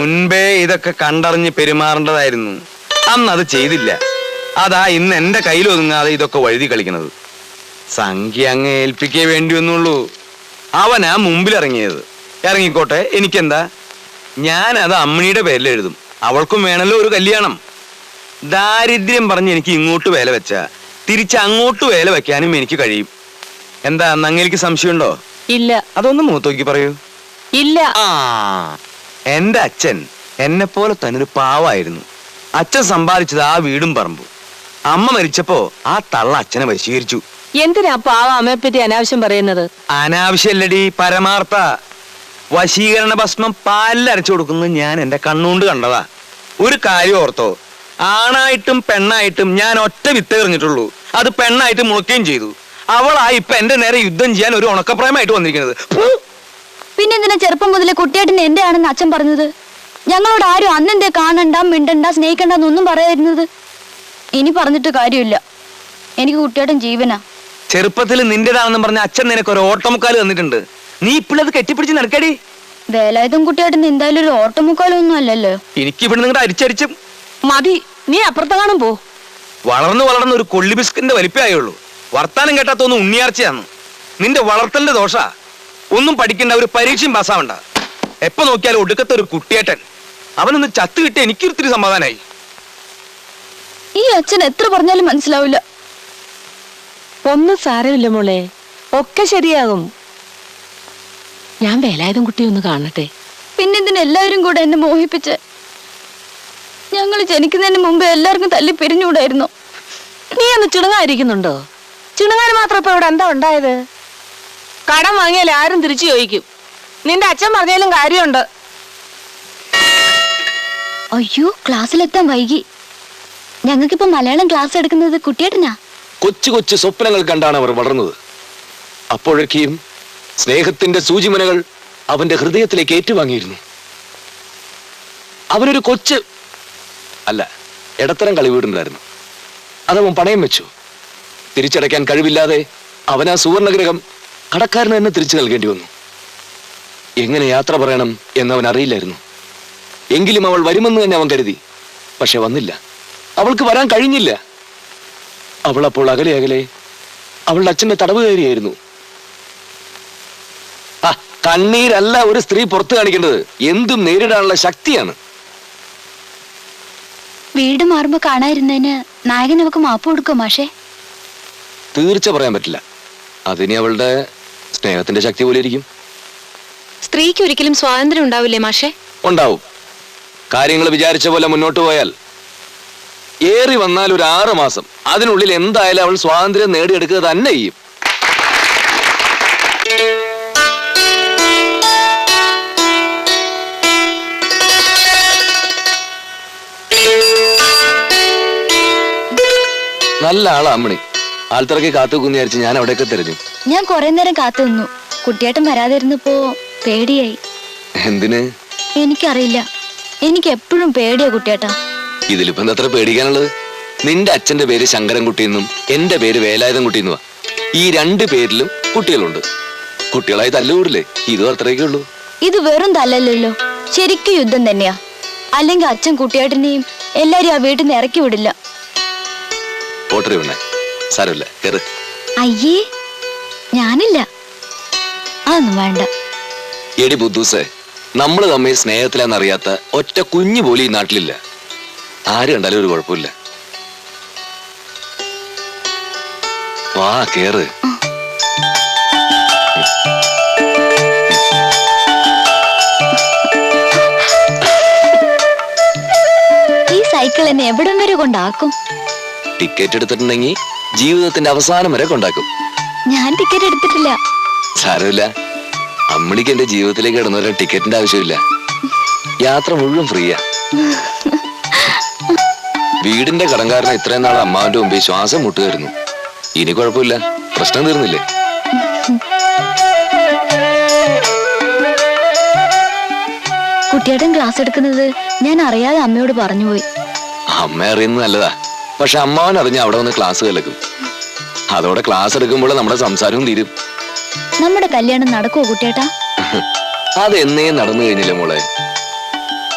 മുൻപേ ഇതൊക്കെ കണ്ടറിഞ്ഞ് പെരുമാറേണ്ടതായിരുന്നു. അന്ന് അത് ചെയ്തില്ല. അതാ ഇന്ന് എന്റെ കയ്യിൽ ഒതുങ്ങാതെ ഇതൊക്കെ വഴുതി കളിക്കുന്നത്. സംഖ്യ അങ്ങ് ഏൽപ്പിക്കേ വേണ്ടി വന്നുള്ളൂ. അവനാ മുമ്പിലിറങ്ങിയത്. ഇറങ്ങിക്കോട്ടെ, എനിക്കെന്താ. ഞാനത് അമ്മിണിയുടെ പേരിൽ എഴുതും. അവൾക്കും വേണമല്ലോ ഒരു കല്യാണം. ദാരിദ്ര്യം പറഞ്ഞ് എനിക്ക് ഇങ്ങോട്ട് വേല വെച്ചാ തിരിച്ച് അങ്ങോട്ട് വേല വെക്കാനും എനിക്ക് കഴിയും. എന്താ നങ്ങേലിക്ക് സംശയമുണ്ടോ? ഇല്ല. അതൊന്ന് മൂത്തോക്കി പറയൂ. ഇല്ല. എന്റെ അച്ഛൻ എന്നെ പോലെ തന്നെ ഒരു പാവായിരുന്നു. അച്ഛൻ സമ്പാദിച്ചത് ആ വീടും പറമ്പും. അമ്മ മരിച്ചപ്പോ ആ തള്ള അച്ഛനെ വശീകരിച്ചു. എന്തിനാ പാവ അമ്മയെ പറ്റി അനാവശ്യം പറയുന്നത്? അനാവശ്യമല്ലടി, പരമാർത്ഥ. വശീകരണ ഭസ്മം പാലിലരച്ചു കൊടുക്കുന്നത് ഞാൻ എന്റെ കണ്ണുകൊണ്ട് കണ്ടതാ. ഒരു കാര്യം ഓർത്തോ, ആണായിട്ടും പെണ്ണായിട്ടും ഞാൻ ഒറ്റ വിത്ത് എറിഞ്ഞിട്ടുള്ളൂ. അത് പെണ്ണായിട്ട് മുളയ്ക്കുകയും ചെയ്തു. അവളായി ഇപ്പൊ എന്റെ നേരെ യുദ്ധം ചെയ്യാൻ ഒരു ഉണക്കപ്രായമായിട്ട് വന്നിരിക്കുന്നത്. പിന്നെ എന്തിനാ ചെറുപ്പം മുതലേ കുട്ടിയേട്ടൻ എന്റെ ആണെന്ന് അച്ഛൻ പറഞ്ഞത്? ഞങ്ങളോട് ആരും അന്നെന്തേ കാണണ്ട, മിണ്ടണ്ട, സ്നേഹിക്കണ്ടെന്നൊന്നും പറയാതിരുന്നത്? ഇനി പറഞ്ഞിട്ട് കാര്യമില്ല. എനിക്ക് കുട്ടിയേട്ടൻ ജീവനാ. ചെറുപ്പത്തിൽ നിന്റേതാണെന്ന് പറഞ്ഞ അച്ഛൻ നിനക്ക് ഒരു ഓട്ടമുക്കാല് തന്നിട്ടുണ്ട്. നീ ഇപ്പോഴത് കെട്ടിപ്പിടിച്ച് നടക്കടി. വേലായുധം കുട്ടിയേട്ടൻ എന്തായാലും ഒരു ഓട്ടമുക്കാലൊന്നും അല്ലല്ലോ. എനിക്ക് ഇവിടെ നിങ്ങളുടെ അരിച്ചരിച്ചും മതി. നീ അപ്പുറത്ത് കാണും പോ. വളർന്നു വളർന്ന് ഒരു കൊള്ളി ബിസ്കിന്റെ വലിപ്പമായുള്ളൂ. വർത്താനം കേട്ടാത്തൊന്നും ഉണ്ണിയാർച്ചയാണ്. നിന്റെ വളർത്തലിന്റെ ദോഷ. ഒന്നും പഠിക്കണ്ട, ഒരു പരീക്ഷയും പാസ്സാവണ്ട. എപ്പോ നോക്കിയാലും ഒടുക്കത്തെ ഒരു കുട്ടിയേട്ടൻ. അവനൊന്ന് ചത്തു കിട്ടി എനിക്കൊരിത്തിരി സമാധാനായി. ഈ അച്ഛൻ എത്ര പറഞ്ഞാലും മനസ്സിലാവില്ല. ഒന്നും സാരമില്ല മോളെ, ഒക്കെ ശരിയാകും. ഞാൻ വേലായുധം കുട്ടി ഒന്ന് കാണട്ടെ. പിന്നെന്തിന് എല്ലാവരും കൂടെ എന്നെ മോഹിപ്പിച്ച്? ഞങ്ങൾ ജനിക്കുന്നതിന് മുമ്പ് എല്ലാവർക്കും തല്ലി പിരിഞ്ഞുകൂടായിരുന്നു. നീ ഒന്ന് ചിണുങ്ങായിരിക്കുന്നുണ്ടോ? ചിണുങ്ങാൻ മാത്രം ഇപ്പൊ ഇവിടെ എന്താ ഉണ്ടായത്? കടം വാങ്ങിയാൽ ആരും തിരിച്ചു ചോദിക്കും. നിന്റെ അച്ഛൻ പറഞ്ഞാലും കാര്യമുണ്ട്. അയ്യോ, ക്ലാസ്സിലെത്താൻ വൈകി. ഞങ്ങൾക്കിപ്പോ മലയാളം ക്ലാസ് എടുക്കുന്നത് കുട്ടിയേട്ടനാ. കൊച്ചു കൊച്ചു സ്വപ്നങ്ങൾ കണ്ടാണ് അവർ വളർന്നത്. അപ്പോഴൊക്കെയും സ്നേഹത്തിന്റെ സൂചിമനകൾ അവന്റെ ഹൃദയത്തിലേക്ക് ഏറ്റുവാങ്ങിയിരുന്നു. അവനൊരു കൊച്ച് അല്ല, ഇടത്തരം കളി വീടുണ്ടായിരുന്നു. അതവൻ പണയം വെച്ചു. തിരിച്ചടയ്ക്കാൻ കഴിവില്ലാതെ അവൻ ആ സുവർണഗ്രഹം കടക്കാരന് തന്നെ തിരിച്ചു നൽകേണ്ടി വന്നു. എങ്ങനെ യാത്ര പറയണം എന്നവൻ അറിയില്ലായിരുന്നു. എങ്കിലും അവൾ വരുമെന്ന് തന്നെ അവൻ കരുതി. പക്ഷെ വന്നില്ല. അവൾക്ക് വരാൻ കഴിഞ്ഞില്ല. അവൾ അപ്പോൾ അകലെ അകലെ അവളുടെ അച്ഛന്റെ തടവുകാരിയായിരുന്നു. കണ്ണീരല്ല ഒരു സ്ത്രീ പുറത്തു കാണിക്കേണ്ടത്, എന്തും നേരിടാനുള്ള ശക്തിയാണ്. വീട് മാറുമ്പോ കാണാതിരുന്നതിന് നായകൻ നമുക്ക് മാപ്പ് കൊടുക്കും മാഷേ? തീർച്ച പറയാൻ പറ്റില്ല. അതിന് അവളുടെ സ്നേഹത്തിന്റെ ശക്തി പോലെ ഇരിക്കും. സ്ത്രീക്ക് ഒരിക്കലും സ്വാതന്ത്ര്യം ഉണ്ടാവില്ലേ മാഷേ? ഉണ്ടാവും. കാര്യങ്ങൾ വിചാരിച്ച പോലെ മുന്നോട്ട് പോയാൽ ഏറി വന്നാൽ ഒരു 6 മാസം അതിനുള്ളിൽ എന്തായാലും അവൾ സ്വാതന്ത്ര്യം നേടിയെടുക്കുക തന്നെ ചെയ്യും. നല്ല ആളാ അമ്മണി. ആൾത്തിറക്കി കാത്തുനിന്ന് വിചാരിച്ച് ഞാൻ അവിടെയൊക്കെ തിരഞ്ഞു. ഞാൻ കുറെ നേരം കാത്തു നിന്നു. കുട്ടിയേട്ടൻ വരാതിരുന്നപ്പോ പേടിയായി. എന്തിന്? എനിക്കറിയില്ല. എനിക്ക് എപ്പോഴും പേടിയാ കുട്ടിയേട്ടാ. ഇതിലിപ്പോ എന്തത്ര പേടിക്കാനുള്ളത്? നിന്റെ അച്ഛന്റെ പേര് ശങ്കരൻകുട്ടി എന്നും എന്റെ പേര് വേലായുധം കുട്ടി എന്നുവാ. ഈ 2 പേരിലും കുട്ടികളുണ്ട്. കുട്ടികളായി തല്ലുകൂടില്ലേ? ഇതും അത്രയൊക്കെ ഉള്ളൂ. ഇത് വെറും തല്ലല്ലോ, ശരിക്കും യുദ്ധം തന്നെയാ. അല്ലെങ്കിൽ അച്ഛൻ കുട്ടിയേട്ടനെയും എല്ലാരും ആ വീട്ടിൽ നിന്ന് ഇറക്കി വിടില്ല. സാരമില്ല, കേറ്. അയ്യേ, ഞാനില്ല. അതൊന്നും വേണ്ട. എടി ബുദ്ധൂസേ, നമ്മള് തമ്മിൽ സ്നേഹത്തിലാന്നറിയാത്ത ഒറ്റ കുഞ്ഞു പോലും ഈ നാട്ടിലില്ല. ആര് കണ്ടാലും ഒരു കുഴപ്പമില്ല. വാ, കേറ്. ഈ സൈക്കിൾ എന്നെ എവിടം വരെ കൊണ്ടാക്കും? ടിക്കറ്റ് എടുത്തിട്ടുണ്ടെങ്കിൽ ജീവിതത്തിന്റെ അവസാനം വരെ കൊണ്ടാക്കും. ഞാൻ ടിക്കറ്റ് എടുത്തിട്ടില്ല. സാരമില്ല, അമ്മണിക്ക് എന്റെ ജീവിതത്തിലേക്ക് ഇടുന്നവരെ ടിക്കറ്റിന്റെ ആവശ്യമില്ല. യാത്ര മുഴുവൻ ഫ്രീയാ. വീടിന്റെ കടംകാരനെ ഇത്രയും നാൾ അമ്മാവന്റെ മുമ്പിൽ ശ്വാസം മുട്ടുകയായിരുന്നു. ഇനി കുഴപ്പമില്ല, പ്രശ്നം തീർന്നില്ലേ? കുട്ടിയേട്ടൻ ക്ലാസ് എടുക്കുന്നത് ഞാൻ അറിയാതെ അമ്മയോട് പറഞ്ഞുപോയി. അമ്മ അറിയുന്നത് നല്ലതാ. പക്ഷെ അമ്മാവൻ അറിഞ്ഞ അവിടെ വന്ന് ക്ലാസ് കേൾക്കും. അതോടെ ക്ലാസ് എടുക്കുമ്പോൾ നമ്മുടെ സംസാരവും തീരും. നമ്മുടെ കല്യാണം നടക്കുവോ കുട്ടിയേട്ടാ? അതെന്നേ നടന്നു കഴിഞ്ഞില്ല മോളെ.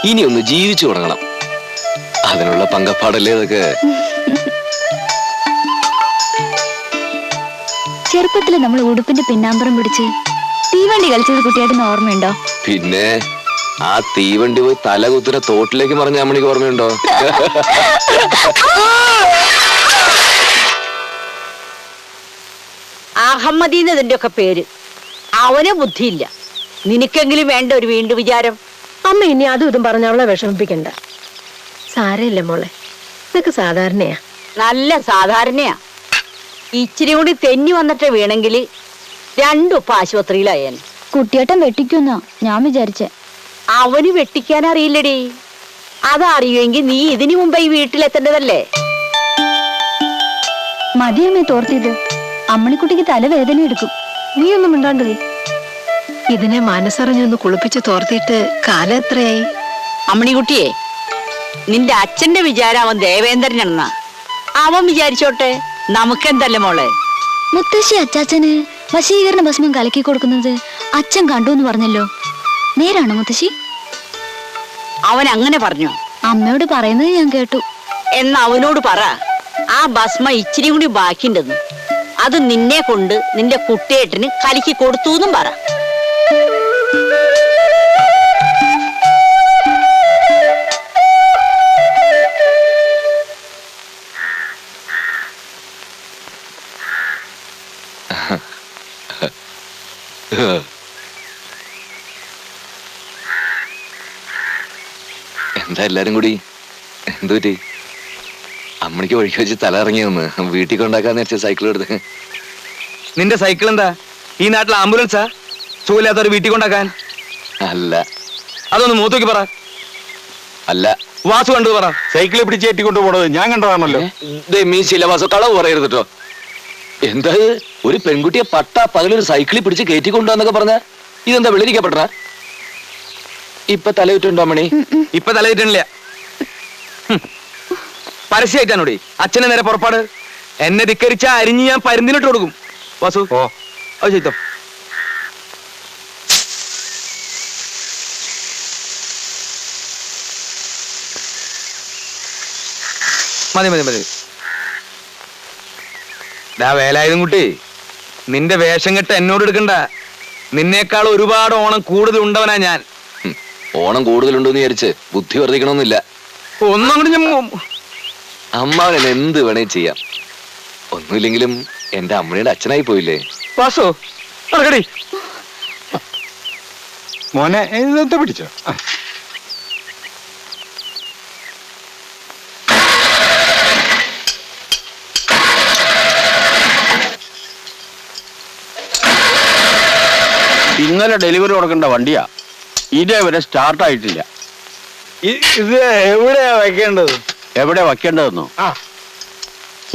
ഇനി ഒന്ന് ജീവിച്ചു തുടങ്ങണം. അതിനുള്ള പങ്കപ്പാടല്ലേ ഇതൊക്കെ. ചെറുപ്പത്തില് നമ്മൾ ഉടുപ്പിന്റെ പിന്നാമ്പറം പിടിച്ച് തീവണ്ടി കളിച്ചത് കുട്ടിയായിട്ടിന് ഓർമ്മയുണ്ടോ? പിന്നെ ആ തീവണ്ടി പോയി തല കുത്തുന്ന തോട്ടിലേക്ക് മറിഞ്ഞ അമ്മണിക്ക് ഓർമ്മയുണ്ടോ? അഹമ്മദീന്നതിന്റെ ഒക്കെ പേര്. അവന് ബുദ്ധിയില്ല. നിനക്കെങ്കിലും വേണ്ട ഒരു വീണ്ടും വിചാരം. അമ്മ ഇനി അതും ഇതും പറഞ്ഞ അവളെ വിഷമിപ്പിക്കണ്ട. സാരമില്ല മോളെ, ഇതൊക്കെ സാധാരണയാ. നല്ല സാധാരണയാ. ഇച്ചിരി കൂടി തെന്നി വന്നിട്ട് വീണെങ്കിൽ രണ്ടുപ്പ ആശുപത്രിയിലായേനെ. കുട്ടിയേട്ടൻ വെട്ടിക്കുന്നാ ഞാൻ വിചാരിച്ചേ. അവന് വെട്ടിക്കാൻ അറിയില്ലടി. അതറിയുമെങ്കിൽ നീ ഇതിനു മുമ്പ് ഈ വീട്ടിലെത്തേണ്ടതല്ലേ. മതിയമ്മേ തോർത്തിയത്. അമ്മണിക്കുട്ടിക്ക് തലവേദന എടുക്കും. നീ ഒന്നും മിണ്ടാണ്ട് ഇതിനെ മനസ്സറിഞ്ഞൊന്ന് കുളിപ്പിച്ച് തോർത്തിയിട്ട് കാലം എത്രയായി? അമ്മണിക്കുട്ടിയെ, നിന്റെ അച്ഛന്റെ വിചാരം അവൻ ദേവേന്ദ്രനാണെന്നാ. അവൻ വിചാരിച്ചോട്ടെ, നമുക്കെന്തല്ലേ മോളെ. മുത്തശ്ശി അച്ചാച്ചന് വശീകരണ ഭസ്മം കലക്കി കൊടുക്കുന്നത് അച്ഛൻ കണ്ടു എന്ന് പറഞ്ഞല്ലോ. നേരാണോ മുത്തശ്ശി? അവൻ അങ്ങനെ പറഞ്ഞു. അമ്മയോട് പറയുന്നത് ഞാൻ കേട്ടു. എന്ന് അവനോട് പറ, ആ ഭസ്മ ഇച്ചിരി കൂടി ബാക്കിണ്ടെന്ന്. അത് നിന്നെ കൊണ്ട് നിന്റെ കുട്ടിയേട്ടന് കലക്കി കൊടുത്തു എന്നും പറ. എന്താ എല്ലാരും കൂടി? എന്തു പറ്റി? അമ്മണിക്ക് ഒഴുക്കി വെച്ച് തല ഇറങ്ങി വന്ന് വീട്ടിൽ കൊണ്ടാക്കാന്ന് വെച്ച സൈക്കിൾ എടുത്ത്. നിന്റെ സൈക്കിൾ എന്താ ഈ നാട്ടിൽ ആംബുലൻസാ? സുഖമില്ലാത്തവർ വീട്ടിൽ കൊണ്ടാക്കാൻ? അല്ല. അതൊന്ന് മൂത്തോക്കി പറ. അല്ല, വാസു കണ്ടു പറ. സൈക്കിളിൽ പിടിച്ച് കയറ്റിക്കൊണ്ട് പോണത് ഞാൻ കണ്ടതാണല്ലോ. മീ ശിലവാസോ കളവ് പറയരുത് കേട്ടോ. എന്താ ഒരു പെൺകുട്ടിയെ പട്ടാ പകലൊരു സൈക്കിളിൽ പിടിച്ച് കയറ്റിക്കൊണ്ടുവന്നൊക്കെ പറഞ്ഞ ഇതെന്താ വെളിരിക്കപ്പെട്ട? ഇപ്പൊ തലയിട്ടുണ്ടോ അമ്മണി? ഇപ്പൊ തലയിട്ടില്ല. പരസ്യമായിട്ടാണോടി അച്ഛനെ നേരെ പുറപ്പാട്. എന്നെ ധിക്കരിച്ച അരിഞ്ഞ് ഞാൻ പരുന്തിനിട്ട് കൊടുക്കും. വാസു ഓ അത് ചെയ്തോ. മതി മതി മതി. വേലായുധം കുട്ടി, നിന്റെ വേഷം കെട്ട് എന്നോട് എടുക്കണ്ട. നിന്നേക്കാൾ ഒരുപാട് ഓണം കൂടുതൽ ഉണ്ടവനാ ഞാൻ. ഓണം കൂടുതലുണ്ടോന്ന് വിചാരിച്ച് ബുദ്ധി വർദ്ധിക്കണമെന്നില്ല. ഒന്നും കൂടി ഞാൻ അമ്മാവൻ എന്ത് വേണേ ചെയ്യാം. ഒന്നുമില്ലെങ്കിലും എന്റെ അമ്മയുടെ അച്ഛനായി പോയില്ലേ. വാസു നടക്കടി. മോനെ ഇതൊക്കെ പിടിച്ചോ. ഇന്നലെ ഡെലിവറി കൊടുക്കേണ്ട വണ്ടിയാ, ഇതേവരെ സ്റ്റാർട്ട് ആയിട്ടില്ല. ഇത് എവിടെയാ വെക്കേണ്ടത്? എവിടെ വെക്കേണ്ടതെന്നോ?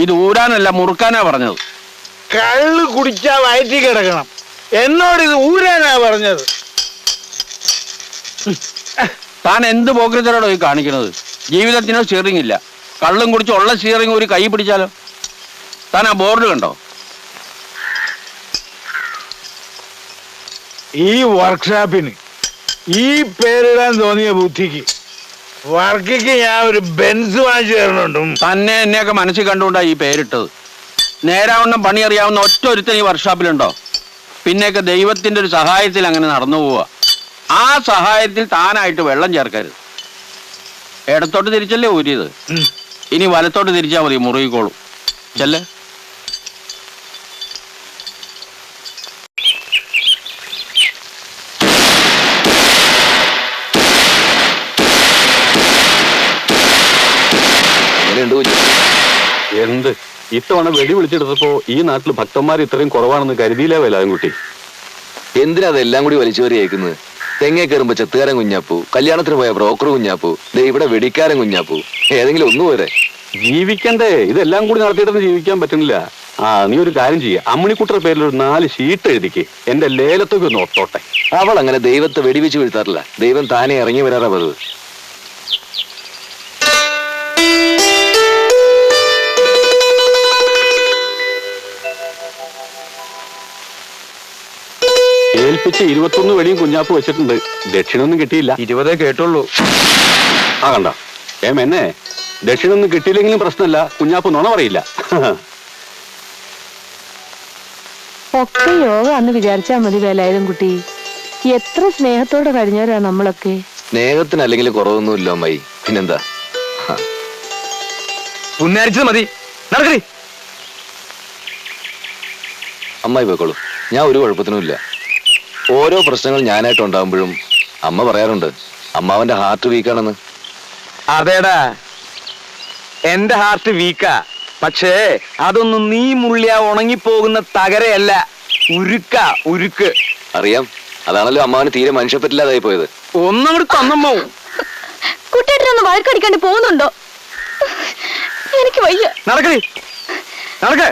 ഇത് ഊരാനല്ല മുറുക്കാനാ പറഞ്ഞത്. കള്ള് കുടിച്ചാ വയറ്റി കിടക്കണം. എന്നോട് ഇത് ഊരാനാ പറഞ്ഞത്. താൻ എന്ത് പോക്രിത്തരോടോ ഈ കാണിക്കുന്നത്? ജീവിതത്തിനോ സ്റ്റിയറിംഗ് ഇല്ല. കള്ളും കുടിച്ച് ഉള്ള സ്റ്റിയറിംഗ് ഒരു കൈ പിടിച്ചാലോ? താൻ ആ ബോർഡ് കണ്ടോ? ഈ വർക്ക്ഷോപ്പിന് ഈ പേരിടാൻ തോന്നിയ ബുദ്ധിക്ക് വർക്കിക്ക് ഞാൻ ഒരു ബെൻസ് വാങ്ങിച്ചു തരണുണ്ട്. തന്നെ എന്നെയൊക്കെ മനസ്സിൽ കണ്ടുകൊണ്ടാ ഈ പേരിട്ടത്. നേരാവണ്ണം പണി അറിയാവുന്ന ഒറ്റ ഒരുത്തൻ ഈ വർക്ക്ഷോപ്പിലുണ്ടോ? പിന്നെയൊക്കെ ദൈവത്തിന്റെ ഒരു സഹായത്തിൽ അങ്ങനെ നടന്നു പോവുക. ആ സഹായത്തിൽ താനായിട്ട് വെള്ളം ചേർക്കരുത്. ഇടത്തോട്ട് തിരിച്ചല്ലേ ഊരിയത്, ഇനി വലത്തോട്ട് തിരിച്ചാൽ മതി, മുറുകിക്കോളും. ചെല്ലേ. എന്ത് ഇത്തവണ വെടി വിളിച്ചെടുത്തപ്പോ ഈ നാട്ടിൽ ഭക്തന്മാർ ഇത്രയും കുറവാണെന്ന് കരുതിയില്ലേ വേലാൻകുട്ടി? എന്തിനാ അതെല്ലാം കൂടി വലിച്ചുവരി കേൾക്കുന്നത്? തെങ്ങേ കയറുമ്പോ ചെത്തുകാരൻ കുഞ്ഞാപ്പൂ, കല്യാണത്തിന് പോയ ബ്രോക്കർ കുഞ്ഞാപ്പൂ, ദേ ഇവിടെ വെടിക്കാരൻ കുഞ്ഞാപ്പൂ. ഏതെങ്കിലും ഒന്നു പോരെ? ജീവിക്കണ്ടേ? ഇതെല്ലാം കൂടി നടത്തിയിട്ടൊന്നും ജീവിക്കാൻ പറ്റുന്നില്ല. നീ ഒരു കാര്യം ചെയ്യ, അമ്മിണിക്കുട്ടരുടെ പേരിൽ ഒരു 4 ഷീട്ട് എഴുതിക്ക്, എന്റെ ലേലത്തൊക്കെ ഒന്ന് ഒത്തോട്ടെ. അവൾ അങ്ങനെ ദൈവത്തെ വെടിവെച്ച് വീഴ്ത്താറില്ല. ദൈവം താനെ ഇറങ്ങി വരാറാ പതിവ്. അടുപ്പിച്ച് 21 വെടിയും കുഞ്ഞാപ്പ് വെച്ചിട്ടുണ്ട്. ദക്ഷിണൊന്നും കിട്ടിയില്ല. 20 കേട്ടുള്ളൂ. ആ കണ്ട എന്നെ ദക്ഷിണൊന്നും കിട്ടിയില്ലെങ്കിലും പ്രശ്നമല്ല, കുഞ്ഞാപ്പ് നുണ പറയില്ല. ഒക്കെ യോഗ എന്ന് വിചാരിച്ചാ മതി വേലായുധം കുട്ടി. എത്ര സ്നേഹത്തോടെ കഴിഞ്ഞവരാ നമ്മളൊക്കെ. സ്നേഹത്തിന് അല്ലെങ്കിൽ കുറവൊന്നുമില്ല അമ്മായി, പിന്നെന്താ? പുന്നാരിച്ചത് മതി, നടക്കടി. അമ്മായി പോയിക്കോളൂ, ഞാൻ ഒരു കുഴപ്പത്തിനുമില്ല. ഓരോ പ്രശ്നങ്ങൾ ഞാനായിട്ട് ഉണ്ടാകുമ്പോഴും അമ്മ പറയാറുണ്ട് അമ്മാവന്റെ ഹാർട്ട് വീക്കാണെന്ന്. അതേടാ, എന്റെ ഹാർട്ട് വീക്കാ. പക്ഷേ അതൊന്നും നീ മുള്ളിയാ ഉണങ്ങിപ്പോകുന്ന തകരയല്ല, ഉരുക്ക്. അറിയാം, അതാണല്ലോ അമ്മാവന് തീരെ മനുഷ്യപ്പറ്റില്ലാതായി പോയത്. ഒന്നങ്ങോട്ട് തന്നമ്മോ. കുട്ടിയേട്ടനൊന്ന് വഴക്കടിക്കാണ്ട് പോകുന്നുണ്ടോ? എനിക്ക് വയ്യ. നടക്കടി, നടക്ക.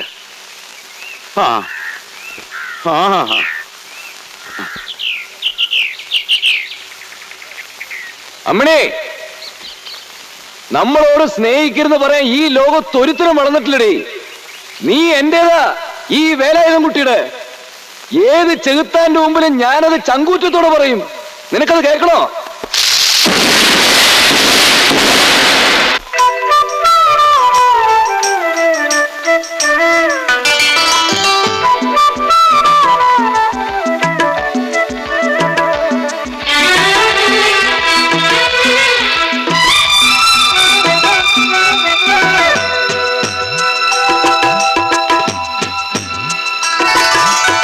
അമ്മണി, നമ്മളോട് സ്നേഹിക്കരുന്ന് പറയാൻ ഈ ലോകത്തൊരുത്തരം വളർന്നിട്ടില്ലടി. നീ എന്റേതാ, ഈ വേലായുധം കുട്ടിയുടെ. ഏത് ചെകുത്താന്റെ മുമ്പിലും ഞാനത് ചങ്കൂറ്റത്തോടെ പറയും. നിനക്കത് കേൾക്കണോ?